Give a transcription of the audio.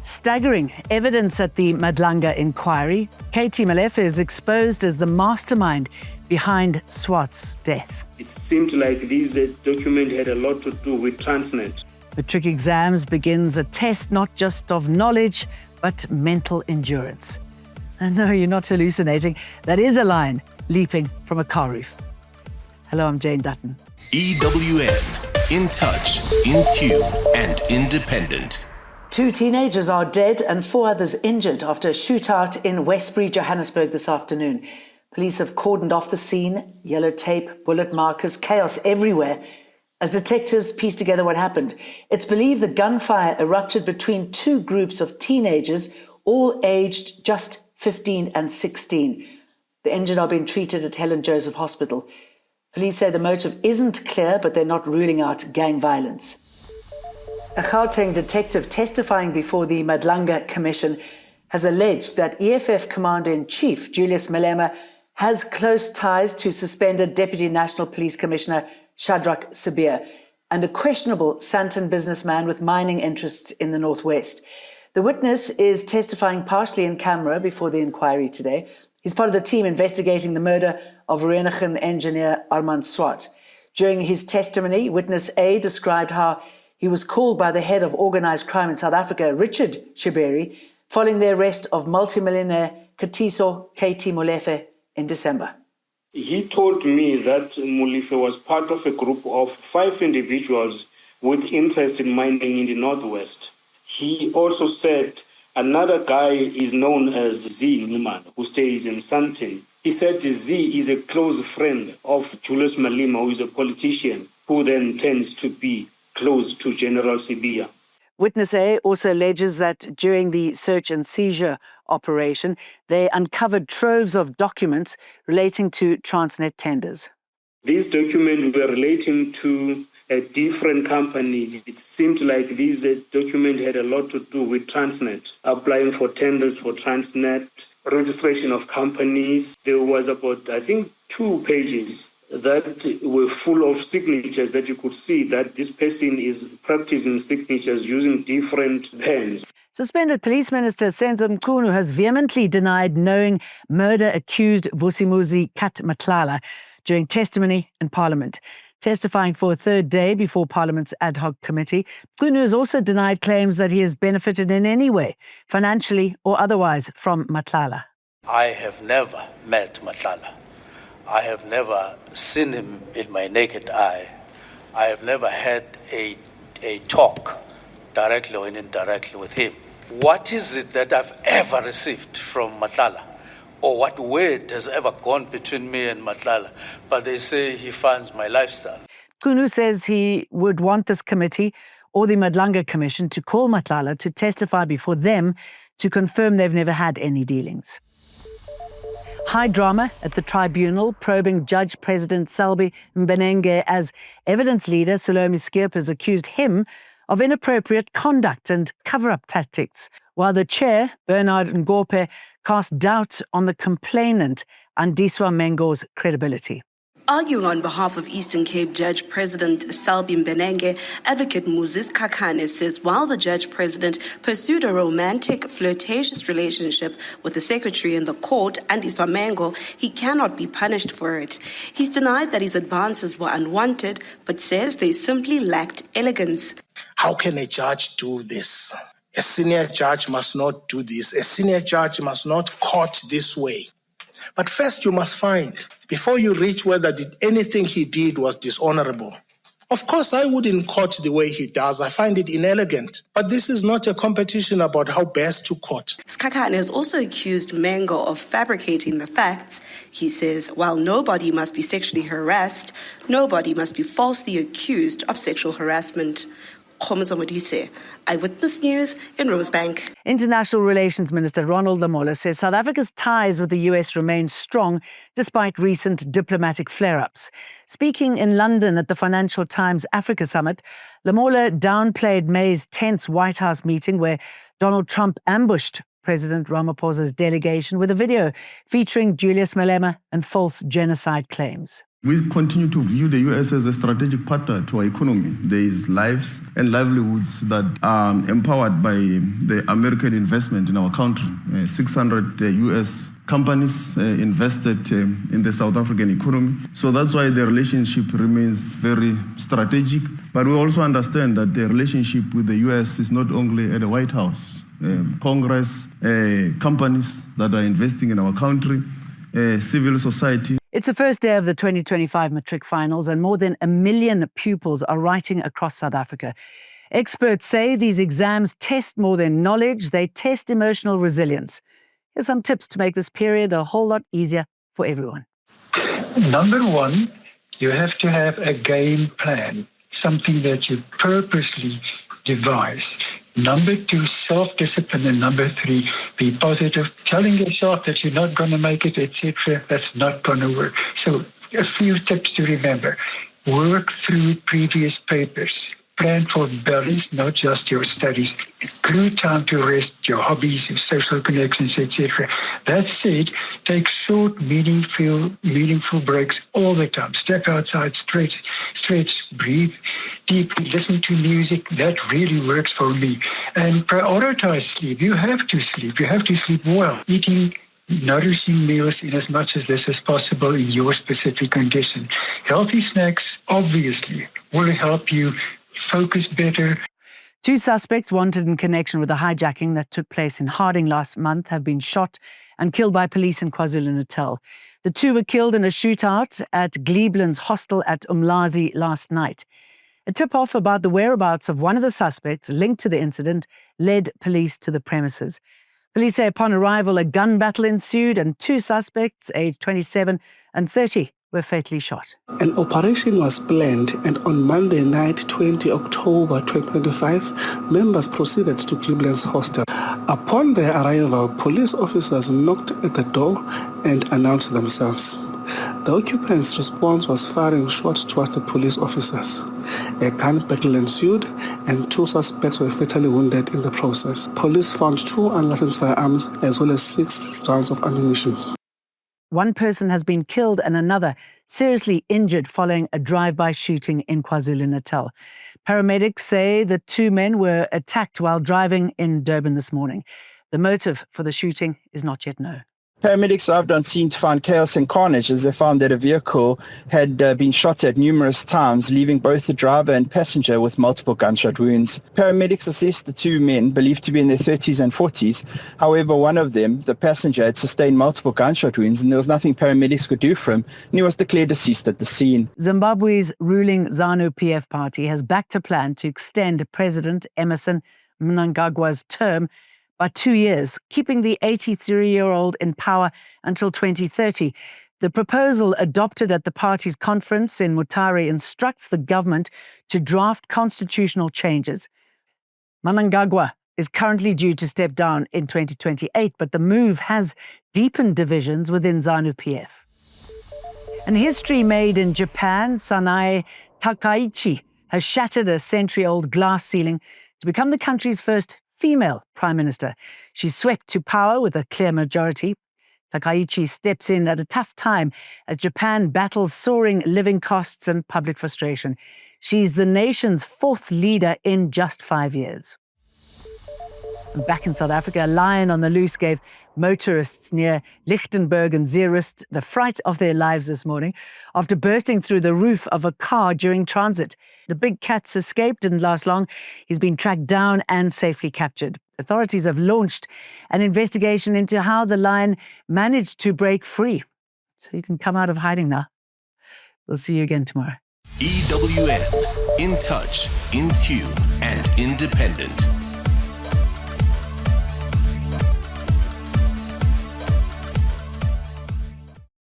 Staggering evidence at the Madlanga inquiry. Katie Malema is exposed as the mastermind behind Swat's death. It seemed like this document had a lot to do with Transnet. Matric exams begins a test not just of knowledge, but mental endurance. And no, you're not hallucinating. That is a lion leaping from a car roof. Hello, I'm Jane Dutton. EWN, in touch, in tune, and independent. 2 teenagers are dead and 4 others injured after a shootout in Westbury, Johannesburg this afternoon. Police have cordoned off the scene, yellow tape, bullet markers, chaos everywhere as detectives piece together what happened. It's believed the gunfire erupted between 2 groups of teenagers, all aged just 15 and 16. The injured are being treated at Helen Joseph Hospital. Police say the motive isn't clear, but they're not ruling out gang violence. A Gauteng detective testifying before the Madlanga Commission has alleged that EFF Commander-in-Chief Julius Malema has close ties to suspended Deputy National Police Commissioner Shadrach Sibiya and a questionable Santon businessman with mining interests in the northwest. The witness is testifying partially in camera before the inquiry today. He's part of the team investigating the murder of Vereeniging engineer Armand Swat. During his testimony, witness A described how he was called by the head of organised crime in South Africa, Richard Shiberi, following the arrest of multimillionaire Katiso Katie Molefe in December. He told me that Molefe was part of a group of 5 individuals with interest in mining in the northwest. He also said another guy is known as Z Numan, who stays in Santon. He said Z is a close friend of Julius Malema, who is a politician, who then tends to be close to General Sibiya. Witness A also alleges that during the search and seizure operation, they uncovered troves of documents relating to Transnet tenders. These documents were relating to different companies. It seemed like this document had a lot to do with Transnet, applying for tenders for Transnet, registration of companies. There was about, 2 pages that were full of signatures that you could see that this person is practicing signatures using different pens. Suspended Police Minister Senzo Mchunu has vehemently denied knowing murder-accused Vusimuzi Kat Matlala during testimony in Parliament. Testifying for a 3rd day before Parliament's ad hoc committee, Mchunu has also denied claims that he has benefited in any way, financially or otherwise, from Matlala. I have never met Matlala. I have never seen him in my naked eye. I have never had a talk directly or indirectly with him. What is it that I've ever received from Matlala? Or what word has ever gone between me and Matlala? But they say he funds my lifestyle. Mchunu says he would want this committee or the Madlanga Commission to call Matlala to testify before them to confirm they've never had any dealings. High drama at the tribunal probing Judge President Selby Mbenenge as evidence leader Salome Skeepers accused him of inappropriate conduct and cover-up tactics, while the chair, Bernard Ngophe, cast doubt on the complainant Andiswa Mengo's credibility. Arguing on behalf of Eastern Cape Judge President Selby Mbenenge, advocate Moses Kakane says while the Judge President pursued a romantic, flirtatious relationship with the secretary in the court, Andiswa Mengo, he cannot be punished for it. He's denied that his advances were unwanted, but says they simply lacked elegance. How can a judge do this? A senior judge must not do this. A senior judge must not court this way. But first you must find, before you reach whether anything he did was dishonorable. Of course, I wouldn't court the way he does. I find it inelegant. But this is not a competition about how best to court. Skakane has also accused Mengo of fabricating the facts. He says, while nobody must be sexually harassed, nobody must be falsely accused of sexual harassment. Eyewitness News in Rosebank. International Relations Minister Ronald Lamola says South Africa's ties with the US remain strong despite recent diplomatic flare-ups. Speaking in London at the Financial Times Africa Summit, Lamola downplayed May's tense White House meeting where Donald Trump ambushed President Ramaphosa's delegation with a video featuring Julius Malema and false genocide claims. We continue to view the US as a strategic partner to our economy. There is lives and livelihoods that are empowered by the American investment in our country. 600 US companies invested in the South African economy. So that's why the relationship remains very strategic. But we also understand that the relationship with the US is not only at the White House. Congress, companies that are investing in our country, civil society. It's the first day of the 2025 Matric finals and more than 1 million pupils are writing across South Africa. Experts say these exams test more than knowledge, they test emotional resilience. Here's some tips to make this period a whole lot easier for everyone. Number one, you have to have a game plan, something that you purposely devise. Number two, self-discipline. And number three, be positive. Telling yourself that you're not going to make it, etc., that's not going to work. So a few tips to remember. Work through previous papers. Plan for balance, not just your studies. Include time to rest, your hobbies, your social connections, etc. That said, take short, meaningful breaks all the time. Step outside, stretch, breathe deeply, listen to music. That really works for me. And prioritize sleep. You have to sleep. You have to sleep well. Eating nourishing meals in as much as this as possible in your specific condition. Healthy snacks, obviously, will help you focus better. 2 suspects wanted in connection with a hijacking that took place in Harding last month have been shot and killed by police in KwaZulu-Natal. The 2 were killed in a shootout at Gleebland's hostel at Umlazi last night. A tip-off about the whereabouts of one of the suspects linked to the incident led police to the premises. Police say upon arrival, a gun battle ensued and 2 suspects, aged 27 and 30, were fatally shot. An operation was planned, and on Monday night, 20 October 2025, members proceeded to Cleveland's hostel. Upon their arrival, police officers knocked at the door and announced themselves. The occupants' response was firing shots towards the police officers. A gun battle ensued, and 2 suspects were fatally wounded in the process. Police found 2 unlicensed firearms as well as 6 rounds of ammunition. 1 person has been killed and another seriously injured following a drive-by shooting in KwaZulu-Natal. Paramedics say the 2 men were attacked while driving in Durban this morning. The motive for the shooting is not yet known. Paramedics arrived on scene to find chaos and carnage as they found that a vehicle had been shot at numerous times, leaving both the driver and passenger with multiple gunshot wounds. Paramedics assessed the 2 men, believed to be in their 30s and 40s. However, one of them, the passenger, had sustained multiple gunshot wounds and there was nothing paramedics could do for him, and he was declared deceased at the scene. Zimbabwe's ruling ZANU-PF party has backed a plan to extend President Emmerson Mnangagwa's term by 2 years, keeping the 83-year-old in power until 2030. The proposal adopted at the party's conference in Mutare instructs the government to draft constitutional changes. Mnangagwa is currently due to step down in 2028, but the move has deepened divisions within ZANU-PF. And history made in Japan, Sanae Takaichi has shattered a century-old glass ceiling to become the country's first female prime minister. She swept to power with a clear majority. Takaichi steps in at a tough time as Japan battles soaring living costs and public frustration. She's the nation's 4th leader in just 5 years. And back in South Africa, a lion on the loose gave motorists near Lichtenburg and Zeerust the fright of their lives this morning after bursting through the roof of a car during transit. The big cat's escape didn't last long. He's been tracked down and safely captured. Authorities have launched an investigation into how the lion managed to break free. So you can come out of hiding now. We'll see you again tomorrow. EWN, in touch, in tune, and independent.